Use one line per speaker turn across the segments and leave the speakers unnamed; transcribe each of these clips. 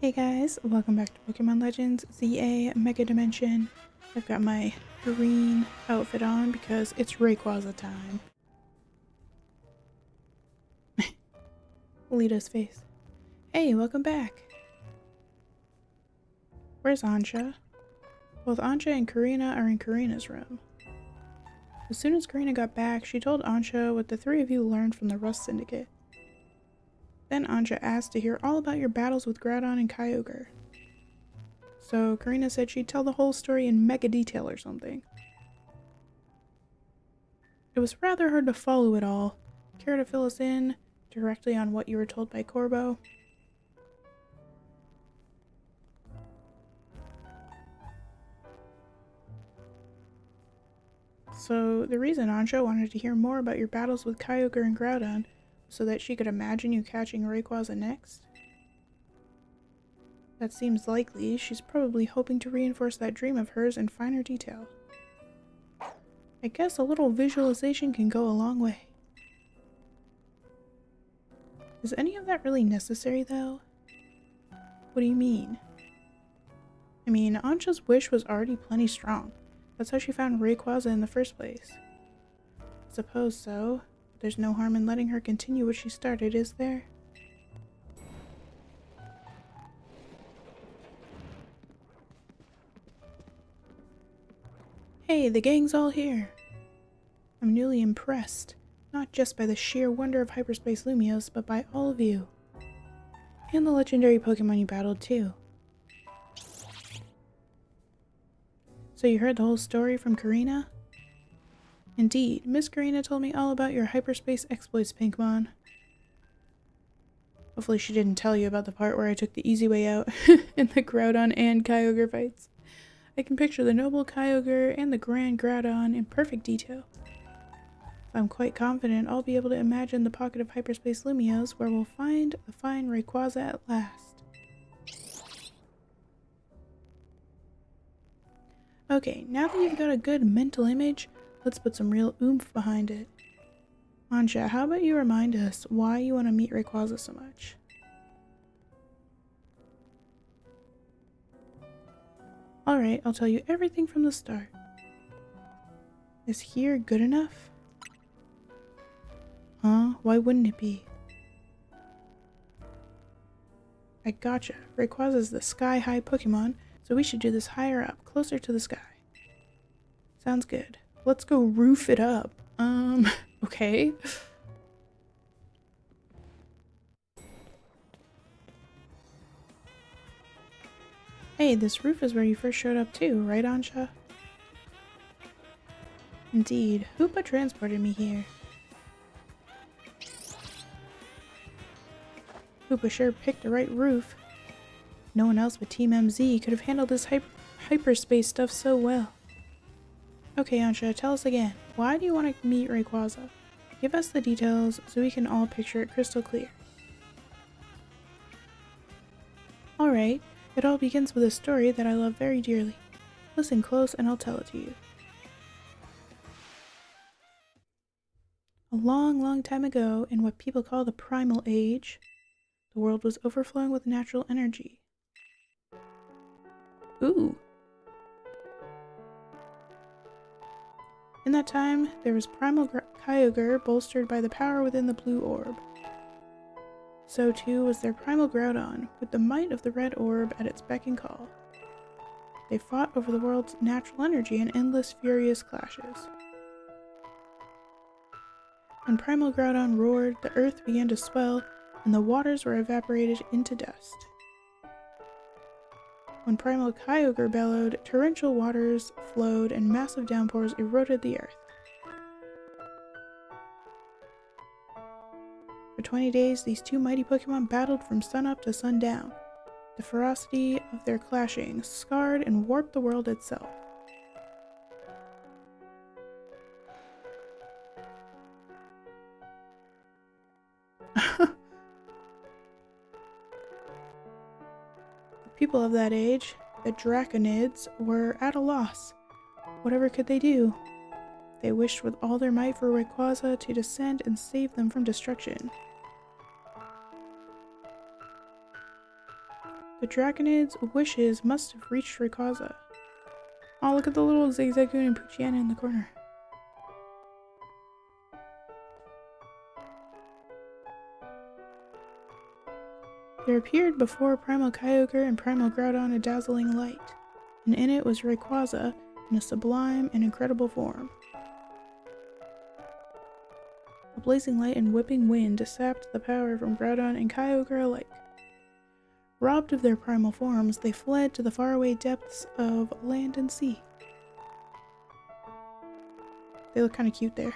Hey guys, welcome back to Pokemon Legends ZA Mega Dimension. I've got my green outfit on because it's Rayquaza time. Lita's face. Hey, welcome back. Where's Ansha? Both Ansha and Karina are in Karina's room. As soon as Karina got back, she told Ansha what the three of you learned from the Rust Syndicate. Then Ansha asked to hear all about your battles with Groudon and Kyogre. So Karina said she'd tell the whole story in mega detail or something. It was rather hard to follow it all. Care to fill us in directly on what you were told by Corbo? So the reason Ansha wanted to hear more about your battles with Kyogre and Groudon was so that she could imagine you catching Rayquaza next? That seems likely. She's probably hoping to reinforce that dream of hers in finer detail. I guess a little visualization can go a long way. Is any of that really necessary, though? What do you mean? I mean, Ansha's wish was already plenty strong. That's how she found Rayquaza in the first place. I suppose so, but there's no harm in letting her continue what she started, is there? Hey, the gang's all here. I'm newly impressed, not just by the sheer wonder of Hyperspace Lumios, but by all of you. And the legendary Pokemon you battled, too. So you heard the whole story from Karina? Indeed, Miss Karina told me all about your Hyperspace exploits, Pinkmon. Hopefully she didn't tell you about the part where I took the easy way out in the Groudon and Kyogre fights. I can picture the noble Kyogre and the grand Groudon in perfect detail. I'm quite confident I'll be able to imagine the pocket of Hyperspace Lumios where we'll find the fine Rayquaza at last. Okay, now that you've got a good mental image, let's put some real oomph behind it. Ansha, how about you remind us why you want to meet Rayquaza so much? Alright, I'll tell you everything from the start. Is here good enough? Huh? Why wouldn't it be? I gotcha. Rayquaza's the sky-high Pokemon, so we should do this higher up, closer to the sky. Sounds good. Let's go roof it up. Okay. Hey, this roof is where you first showed up too, right, Ansha? Indeed. Hoopa transported me here. Hoopa sure picked the right roof. No one else but Team MZ could have handled this hyperspace stuff so well. Okay, Ansha, tell us again. Why do you want to meet Rayquaza? Give us the details so we can all picture it crystal clear. Alright, it all begins with a story that I love very dearly. Listen close and I'll tell it to you. A long, long time ago, in what people call the Primal Age, the world was overflowing with natural energy. Ooh! In that time, there was Primal Kyogre bolstered by the power within the blue orb. So too was their Primal Groudon, with the might of the red orb at its beck and call. They fought over the world's natural energy in endless furious clashes. When Primal Groudon roared, the earth began to swell, and the waters were evaporated into dust. When Primal Kyogre bellowed, torrential waters flowed and massive downpours eroded the earth. For 20 days, these two mighty Pokemon battled from sunup to sundown. The ferocity of their clashing scarred and warped the world itself. People of that age, the Draconids, were at a loss. Whatever could they do? They wished with all their might for Rayquaza to descend and save them from destruction. The Draconid's wishes must have reached Rayquaza. Oh, look at the little Zigzagoon and Poochyena in the corner. There appeared before Primal Kyogre and Primal Groudon a dazzling light, and in it was Rayquaza in a sublime and incredible form. A blazing light and whipping wind sapped the power from Groudon and Kyogre alike. Robbed of their primal forms, they fled to the faraway depths of land and sea. They look kind of cute there.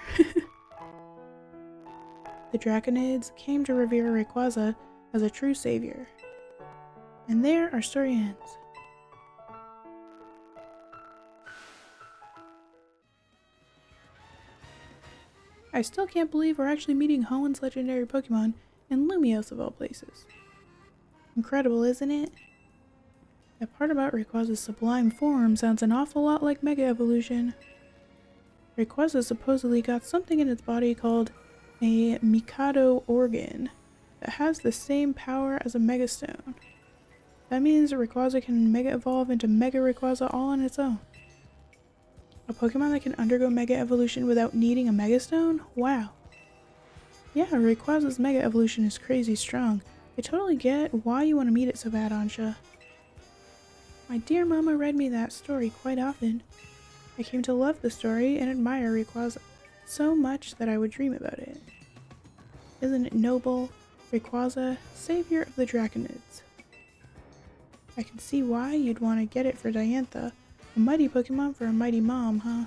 The Draconids came to revere Rayquaza as a true savior. And there our story ends. I still can't believe we're actually meeting Hoenn's legendary Pokemon in Lumiose of all places. Incredible, isn't it? That part about Rayquaza's sublime form sounds an awful lot like Mega Evolution. Rayquaza supposedly got something in its body called a Mikado organ that has the same power as a Mega Stone. That means Rayquaza can Mega Evolve into Mega Rayquaza all on its own. A Pokemon that can undergo Mega Evolution without needing a Mega Stone? Wow. Yeah, Rayquaza's Mega Evolution is crazy strong. I totally get why you want to meet it so bad, Ansha. My dear mama read me that story quite often. I came to love the story and admire Rayquaza so much that I would dream about it. Isn't it noble? Rayquaza, savior of the Draconids. I can see why you'd want to get it for Diantha, a mighty Pokemon for a mighty mom, huh?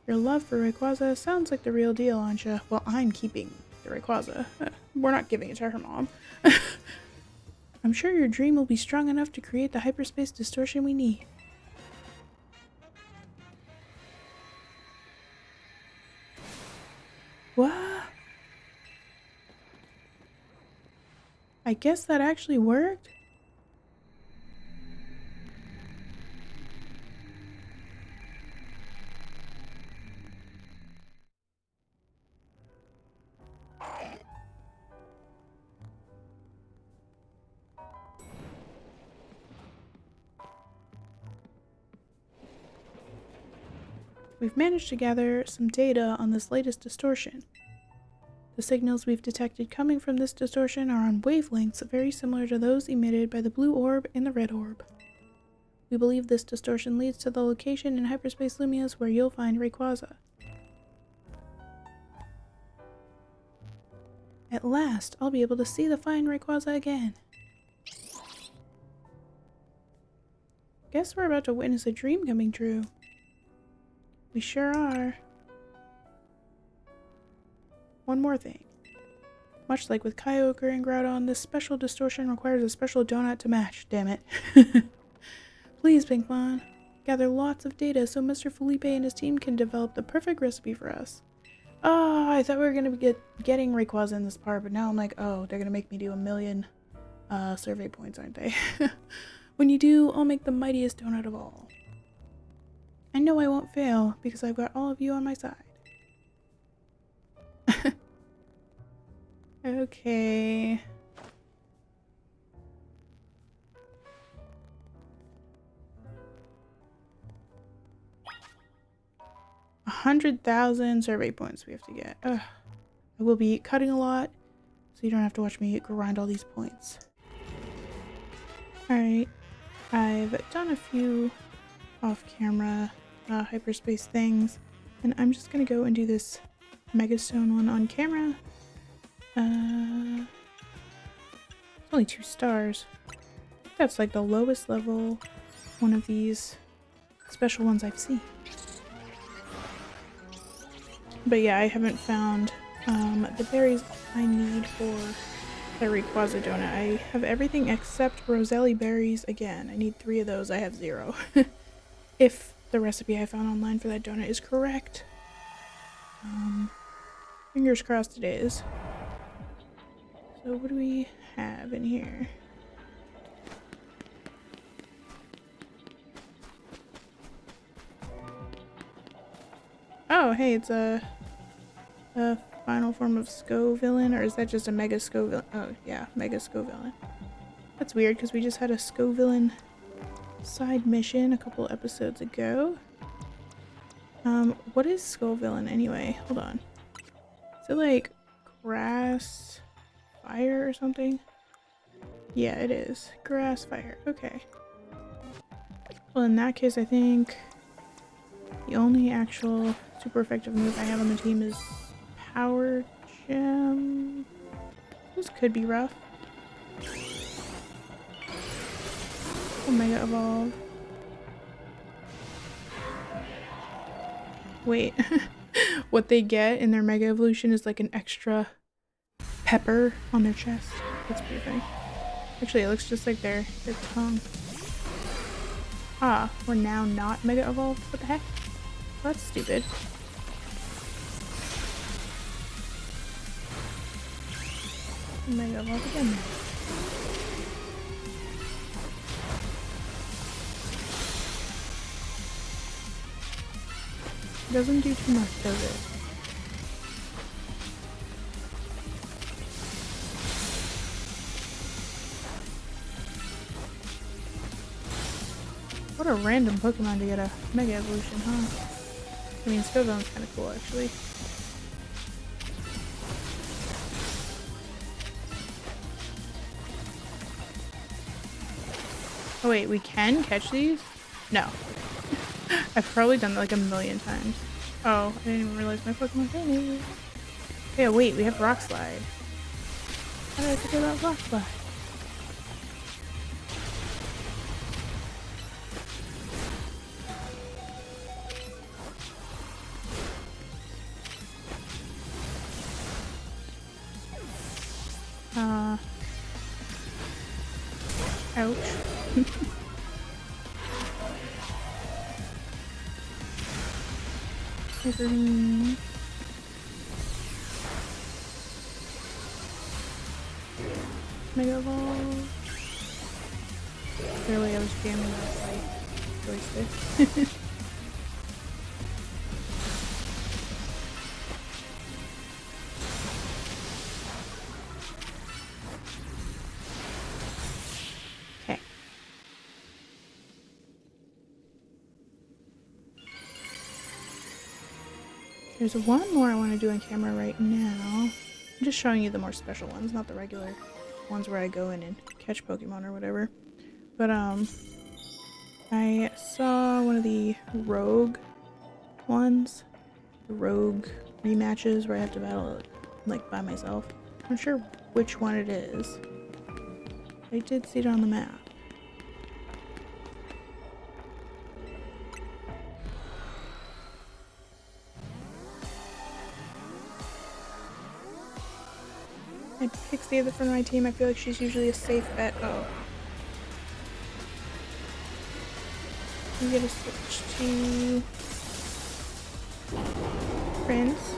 Your love for Rayquaza sounds like the real deal, Ansha. Well, I'm keeping the Rayquaza. We're not giving it to her mom. I'm sure your dream will be strong enough to create the hyperspace distortion we need. What? I guess that actually worked? We've managed to gather some data on this latest distortion. The signals we've detected coming from this distortion are on wavelengths very similar to those emitted by the blue orb and the red orb. We believe this distortion leads to the location in Hyperspace Lumiose where you'll find Rayquaza. At last, I'll be able to see the fine Rayquaza again. Guess we're about to witness a dream coming true. We sure are. One more thing. Much like with Kyogre and Groudon, this special distortion requires a special donut to match, damn it. Please, Pinkmon, gather lots of data so Mr. Felipe and his team can develop the perfect recipe for us. Oh, I thought we were going to be getting Rayquaza in this part, but now I'm like, oh, they're going to make me do 1,000,000 survey points, aren't they? When you do, I'll make the mightiest donut of all. I know I won't fail, because I've got all of you on my side. Okay. $100,000 survey points we have to get. Ugh. I will be cutting a lot, so you don't have to watch me grind all these points. Alright. I've done a few off-camera hyperspace things, and I'm just gonna go and do this Megastone one on camera. It's only 2 stars. That's like the lowest level one of these special ones I've seen. But yeah, I haven't found the berries I need for the Rayquaza donut. I have everything except Roselli berries again. I need 3 of those. I have 0. If the recipe I found online for that donut is correct. Fingers crossed it is. So what do we have in here? Oh, hey, it's a final form of Scovillain, or is that just a Mega Scovillain? Oh, yeah, Mega Scovillain. That's weird because we just had a Scovillain side mission a couple episodes ago. What is Scovillain anyway? Hold on. Is it like grass fire or something? Yeah, it is. Grass fire. Okay. Well, in that case, I think the only actual super effective move I have on the team is Power Gem. This could be rough. Omega Evolve. Wait. What they get in their Mega Evolution is like an extra pepper on their chest. That's pretty funny. Actually, it looks just like their tongue. Ah, we're now not Mega Evolved? What the heck? Well, that's stupid. Mega Evolved again. Doesn't do too much, does it? What a random Pokemon to get a Mega Evolution, huh? I mean, Scovillain's kind of cool, actually. Oh wait, we can catch these? No. I've probably done that like a million times. Oh, I didn't even realize my Pokemon finished. Yeah, wait, we have Rock Slide. How did I forget about Rock Slide? Ouch. Mega Evolve. Clearly I was jamming that by joystick. Okay. There's one more I want to do on camera right now. I'm just showing you the more special ones, not the regular ones where I go in and catch Pokemon or whatever. But I saw one of the rogue ones, the rogue rematches where I have to battle it like by myself. I'm not sure which one it is. I did see it on the map. I picked the other front of my team. I feel like she's usually a safe bet. Oh. I'm gonna switch to Prince.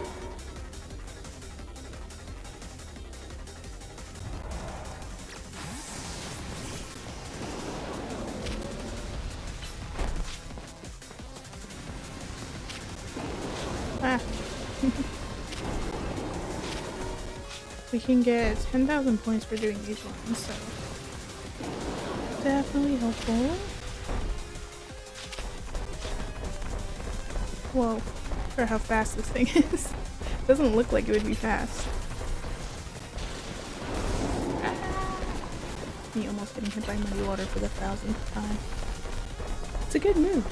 Ah. We can get 10,000 points for doing these ones, so definitely helpful. Whoa, for how fast this thing is. Doesn't look like it would be fast. Me almost getting hit by muddy water for the 1,000th time. It's a good move.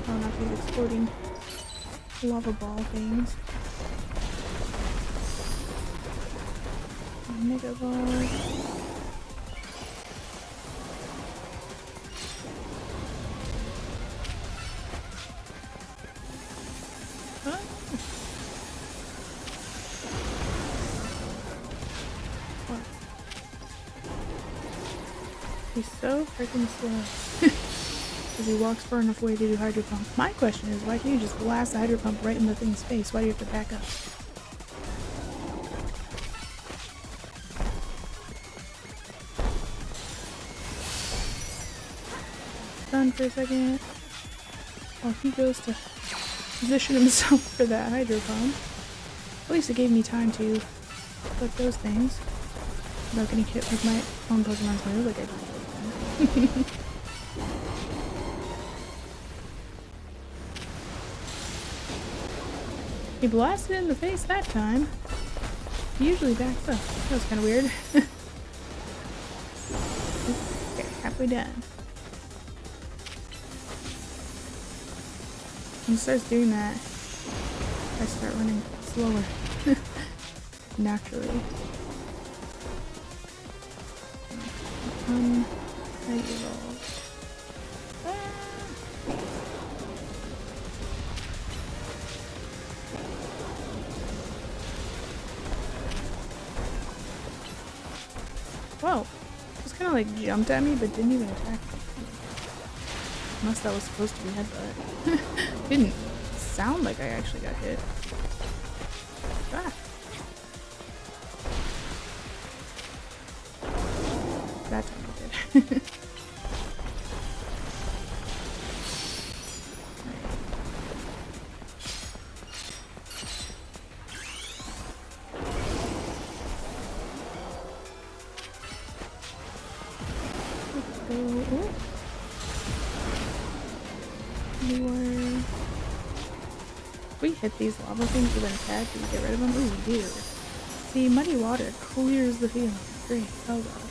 Oh, not these exploding lava ball things. Mega ball. He's so freaking slow. Because he walks far enough away to do Hydro Pump. My question is, why can't you just blast the Hydro Pump right in the thing's face? Why do you have to back up? sun for a second while he goes to position himself for that hydro pump. At least it gave me time to flip those things without getting hit with my own Pokemon's move like I did. He blasted it in the face that time. He usually backs up. That was kind of weird. Okay, halfway done. When he starts doing that, I start running slower. Naturally. I evolve. Whoa. Just kind of like jumped at me but didn't even attack me. Unless that was supposed to be headbutt. Didn't sound like I actually got hit. Ah. That time I did. We hit these lava things with an attack and get rid of them. Ooh, we do. See, muddy water clears the field. Great. Oh god.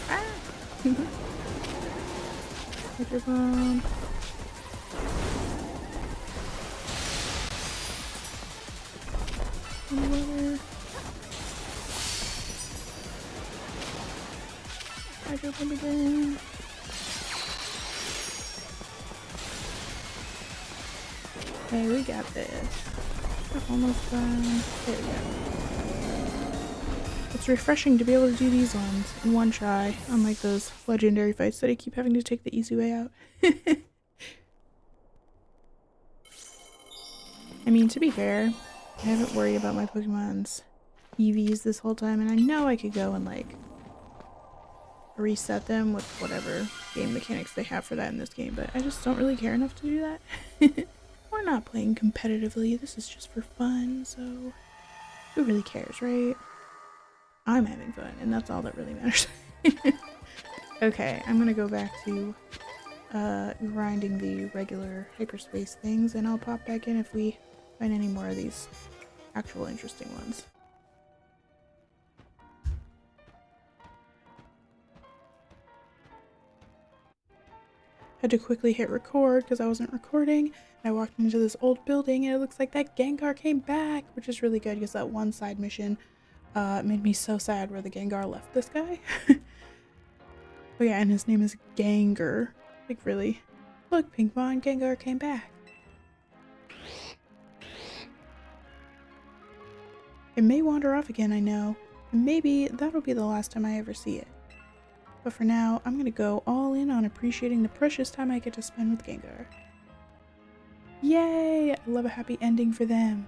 Ah! Hit your bomb. Water. Hydro pump again. Hey, we got this. We're almost done. There we go. It's refreshing to be able to do these ones in one try, unlike those legendary fights that I keep having to take the easy way out. I mean, to be fair, I haven't worried about my Pokemon's EVs this whole time, and I know I could go and like reset them with whatever game mechanics they have for that in this game, but I just don't really care enough to do that. We're not playing competitively, this is just for fun, so who really cares, right? I'm having fun, and that's all that really matters. Okay, I'm gonna go back to grinding the regular hyperspace things, and I'll pop back in if we find any more of these actual interesting ones. Had to quickly hit record because I wasn't recording. I walked into this old building and it looks like that Gengar came back, which is really good because that one side mission made me so sad where the Gengar left this guy. Oh yeah, and his name is Gengar. Like really? Look, Pinkmon, Gengar came back. It may wander off again, I know, and maybe that'll be the last time I ever see it. But for now, I'm gonna go all in on appreciating the precious time I get to spend with Gengar. Yay! I love a happy ending for them.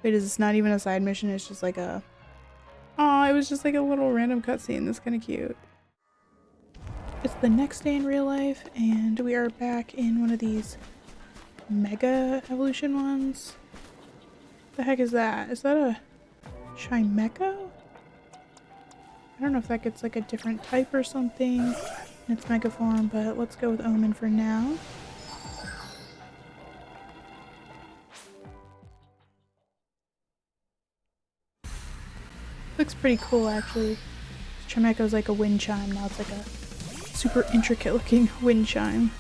Wait, is this not even a side mission? It's just like a... Aw, it was just like a little random cutscene. That's kind of cute. It's the next day in real life, and we are back in one of these Mega Evolution ones. What the heck is that? Is that a Chimecho? I don't know if that gets like a different type or something in its Mega form, but let's go with Omen for now. Looks pretty cool actually. Chimecho's like a wind chime, now it's like a super intricate looking wind chime.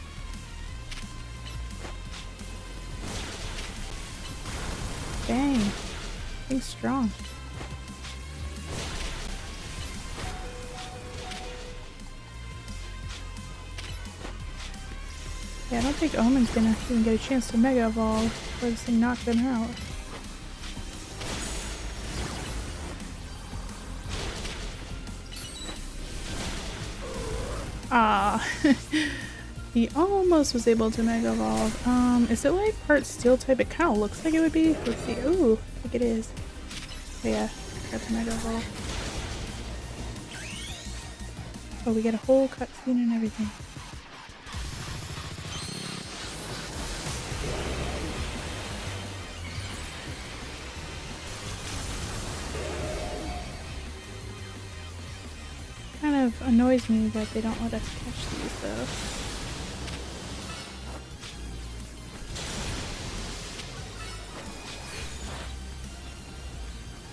Dang, thing's strong. Yeah, I don't think Omen's gonna even get a chance to Mega Evolve before this thing knocks him out. Ah, he almost was able to Mega Evolve. Is it like part Steel type? It kind of looks like it would be. Let's see. Ooh, I think it is. But yeah, got the Mega Evolve. Oh, we get a whole cutscene and everything. Kind of annoys me that they don't let us catch these though.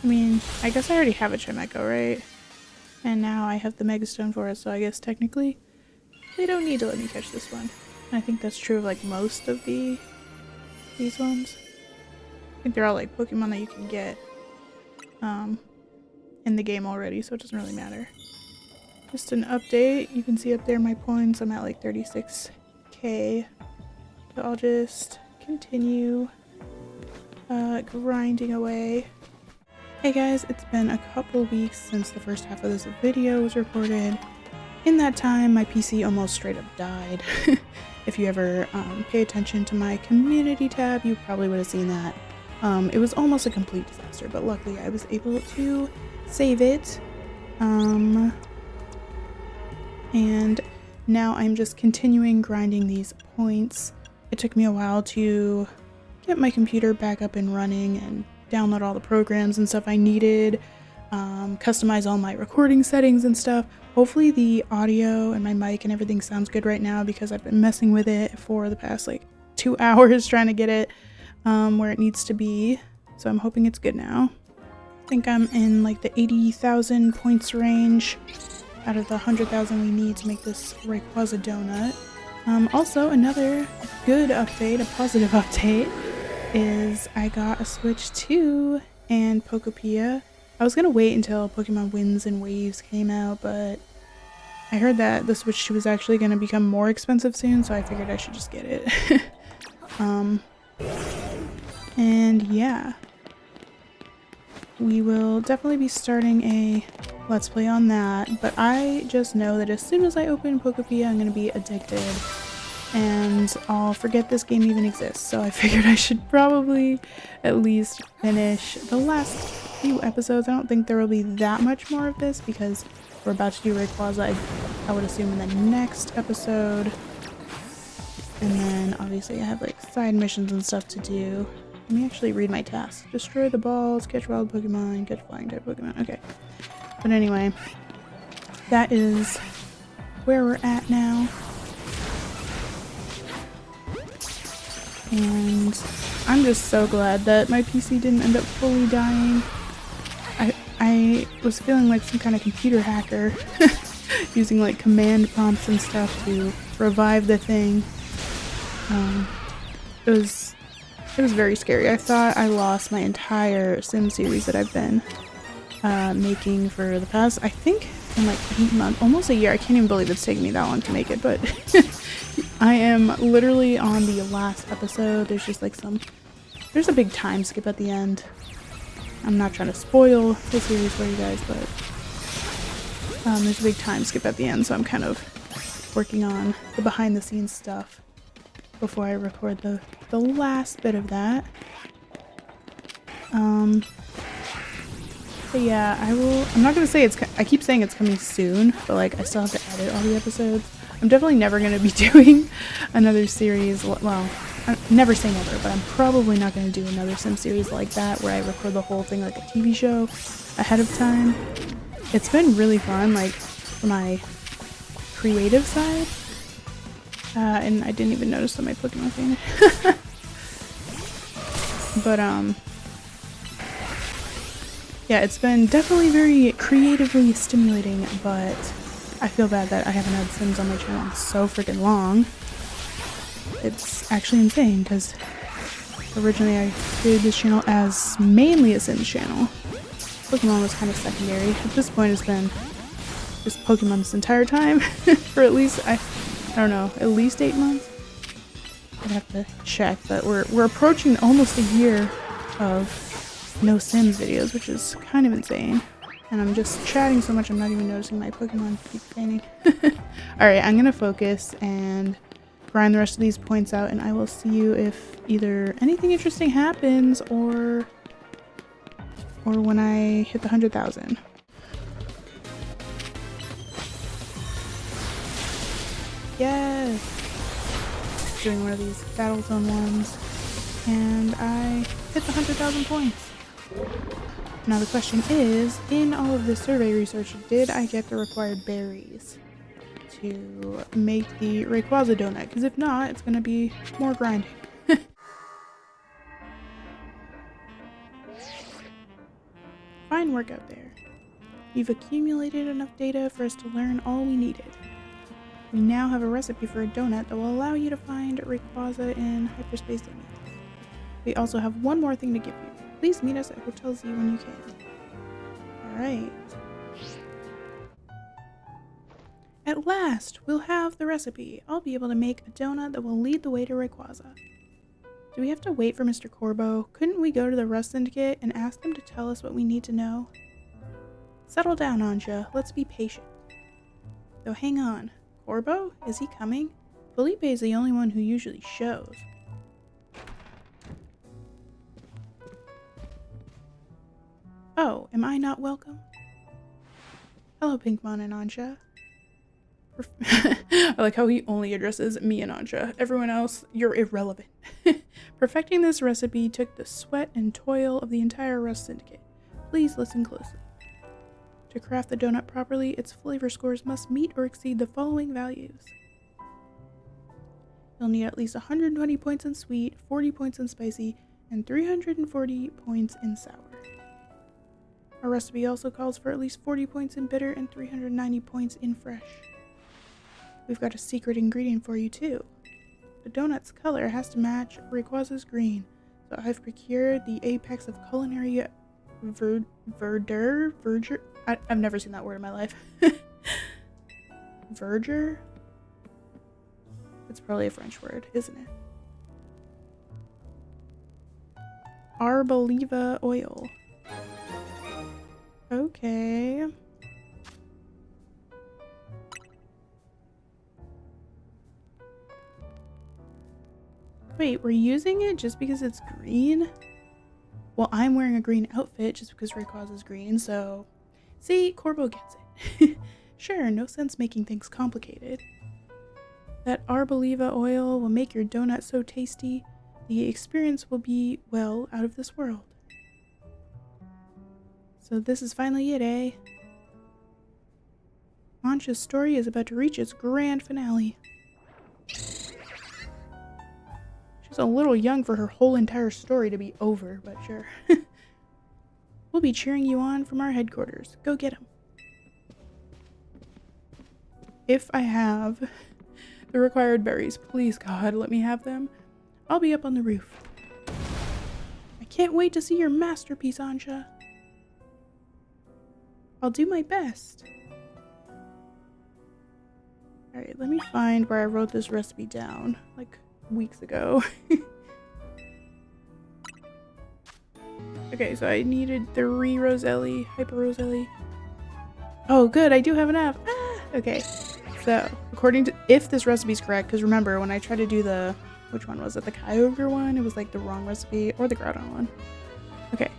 I mean, I guess I already have a Chimecho, right? And now I have the Megastone for it, so I guess technically they don't need to let me catch this one. And I think that's true of like most of these ones. I think they're all like Pokemon that you can get in the game already, so it doesn't really matter. Just an update. You can see up there my points. I'm at like 36k. So I'll just continue grinding away. Hey guys, it's been a couple weeks since the first half of this video was recorded. In that time, my PC almost straight up died. If you ever pay attention to my community tab, you probably would have seen that. It was almost a complete disaster, but luckily I was able to save it. And now I'm just continuing grinding these points. It took me a while to get my computer back up and running and download all the programs and stuff I needed, customize all my recording settings and stuff. Hopefully the audio and my mic and everything sounds good right now because I've been messing with it for the past like 2 hours trying to get it where it needs to be. So I'm hoping it's good now. I think I'm in like the 80,000 points range out of the 100,000 we need to make this Rayquaza donut. Also, another good update, a positive update, is I got a Switch 2 and Pokopia. I was gonna wait until Pokemon Winds and Waves came out, but I heard that the Switch 2 was actually gonna become more expensive soon, so I figured I should just get it. And yeah, we will definitely be starting a Let's Play on that, but I just know that as soon as I open Pokopia, I'm gonna be addicted and I'll forget this game even exists. So I figured I should probably at least finish the last few episodes. I don't think there will be that much more of this because we're about to do Rayquaza, I would assume, in the next episode. And then obviously I have like side missions and stuff to do. Let me actually read my tasks. Destroy the balls, catch wild Pokemon, catch flying type Pokemon. Okay. But anyway, that is where we're at now. And I'm just so glad that my PC didn't end up fully dying. I was feeling like some kind of computer hacker using like command prompts and stuff to revive the thing. It was very scary. I thought I lost my entire Sim series that I've been making for the past, I think, in like 8 months, almost a year. I can't even believe it's taken me that long to make it, but I am literally on the last episode. There's just like there's a big time skip at the end. I'm not trying to spoil the series for you guys, but there's a big time skip at the end, so I'm kind of working on the behind the scenes stuff before I record the last bit of that. But yeah, I'm not gonna say I keep saying it's coming soon, but like I still have to edit all the episodes. I'm definitely never gonna be doing another series, well, I never say never, but I'm probably not gonna do another Sim series like that where I record the whole thing like a TV show ahead of time. It's been really fun, like, for my creative side. And I didn't even notice that my Pokemon fainted. But, yeah, it's been definitely very creatively stimulating, but I feel bad that I haven't had Sims on my channel in so freaking long. It's actually insane, because originally I created this channel as mainly a Sims channel. Pokemon was kind of secondary. At this point it's been just Pokemon this entire time, for at least, I don't know, at least 8 months? I'd have to check, but we're approaching almost a year of no Sims videos, which is kind of insane. And I'm just chatting so much I'm not even noticing my Pokemon keep fainting. Alright, I'm gonna focus and grind the rest of these points out, and I will see you if either anything interesting happens or or when I hit the 100,000. Yes! Doing one of these battle zone ones, and I hit the 100,000 points. Now the question is, in all of this survey research, did I get the required berries to make the Rayquaza donut? Because if not, it's going to be more grinding. Fine work out there. We've accumulated enough data for us to learn all we needed. We now have a recipe for a donut that will allow you to find Rayquaza in Hyperspace limits. We also have one more thing to give you. Please meet us at Hotel Z when you can. Alright. At last, we'll have the recipe. I'll be able to make a donut that will lead the way to Rayquaza. Do we have to wait for Mr. Corbo? Couldn't we go to the Rust Syndicate and ask them to tell us what we need to know? Settle down, Anja. Let's be patient. Though hang on. Corbo? Is he coming? Felipe is the only one who usually shows. Oh, am I not welcome? Hello, Pinkmon and Anja. I like how he only addresses me and Anja. Everyone else, you're irrelevant. Perfecting this recipe took the sweat and toil of the entire Rust Syndicate. Please listen closely. To craft the donut properly, its flavor scores must meet or exceed the following values. You'll need at least 120 points in sweet, 40 points in spicy, and 340 points in sour. Our recipe also calls for at least 40 points in bitter and 390 points in fresh. We've got a secret ingredient for you too. The donut's color has to match Rayquaza's green, so I've procured the apex of culinary verdure. I've never seen that word in my life. Verdure? It's probably a French word, isn't it? Arboliva oil. Okay. Wait, we're using it just because it's green? Well, I'm wearing a green outfit just because Rayquaza's green, so... See, Corbo gets it. Sure, no sense making things complicated. That Arboliva oil will make your donut so tasty, the experience will be, well, out of this world. So this is finally it, eh? Anja's story is about to reach its grand finale. She's a little young for her whole entire story to be over, but sure. We'll be cheering you on from our headquarters. Go get 'em. If I have the required berries, please God, let me have them. I'll be up on the roof. I can't wait to see your masterpiece, Anja. I'll do my best. Alright, let me find where I wrote this recipe down, like weeks ago. Okay, so I needed 3 Roselli, Hyper Roselli. Oh, good, I do have enough. Ah! Okay, so according to, if this recipe's correct, because remember when I tried to do the, which one was it, the Kyogre one? It was like the wrong recipe, or the Groudon one. Okay,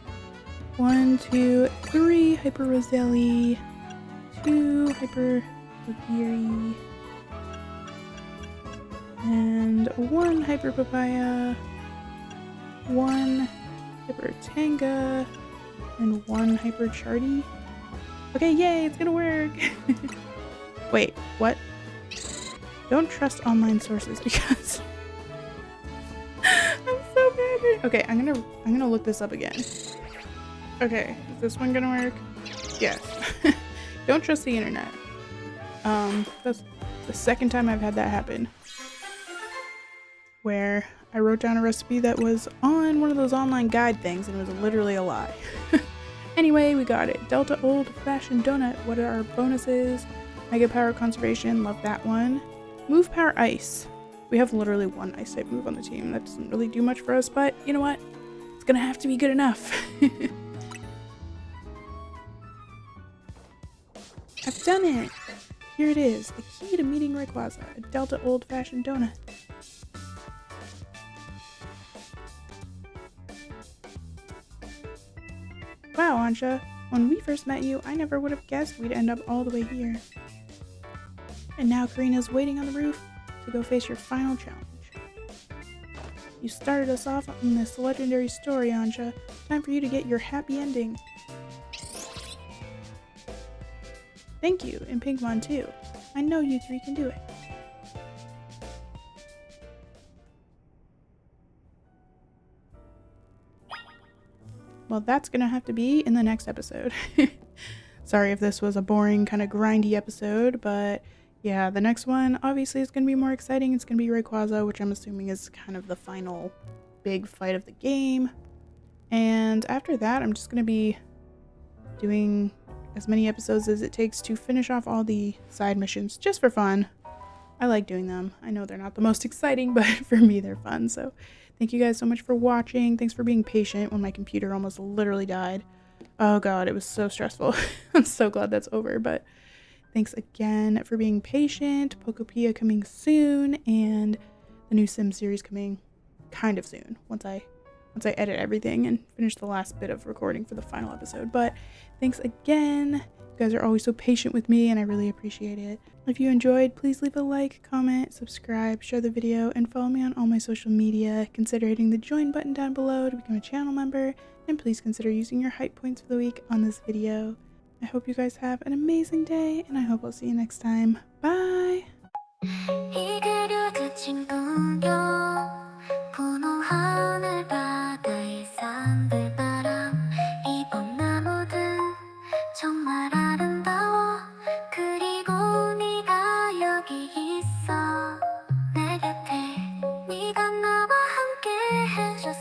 1, 2, 3 Hyper Roselli, 2 Hyper Papiri, and 1 Hyper Papaya, 1 Hyper Tanga, and 1 Hyper Charty. Okay, yay, it's gonna work! Wait, what? Don't trust online sources because I'm so bad at... Okay, I'm gonna look this up again. Okay, is this one gonna work? Yes. Don't trust the internet. That's the second time I've had that happen. Where I wrote down a recipe that was on one of those online guide things and it was literally a lie. Anyway, we got it. Delta Old Fashioned Donut. What are our bonuses? Mega Power Conservation. Love that one. Move Power Ice. We have literally 1 ice type move on the team. That doesn't really do much for us, but you know what? It's gonna have to be good enough. I've done it! Here it is. The key to meeting Rayquaza. A Delta Old Fashioned Donut. Wow, Anja, when we first met you, I never would have guessed we'd end up all the way here. And now Karina's waiting on the roof to go face your final challenge. You started us off on this legendary story, Anja. Time for you to get your happy ending. Thank you, and Pinkmon too. I know you three can do it. Well, that's gonna have to be in the next episode. Sorry if this was a boring, kind of grindy episode, but yeah, the next one obviously is gonna be more exciting. It's gonna be Rayquaza, which I'm assuming is kind of the final big fight of the game. And after that, I'm just gonna be doing as many episodes as it takes to finish off all the side missions, just for fun. I like doing them. I know they're not the most exciting, but for me, they're fun. So thank you guys so much for watching. Thanks for being patient when my computer almost literally died. Oh god, it was so stressful. I'm so glad that's over, but thanks again for being patient. Pokopia coming soon, and the new Sim series coming kind of soon once I edit everything and finish the last bit of recording for the final episode. But thanks again. You guys are always so patient with me, and I really appreciate it. If you enjoyed, please leave a like, comment, subscribe, share the video, and follow me on all my social media. Consider hitting the join button down below to become a channel member, and please consider using your hype points for the week on this video. I hope you guys have an amazing day, and I hope I'll see you next time. Bye! 정말 아름다워. 그리고 네가 여기 있어 내 곁에. 네가 나와 함께 해줬어.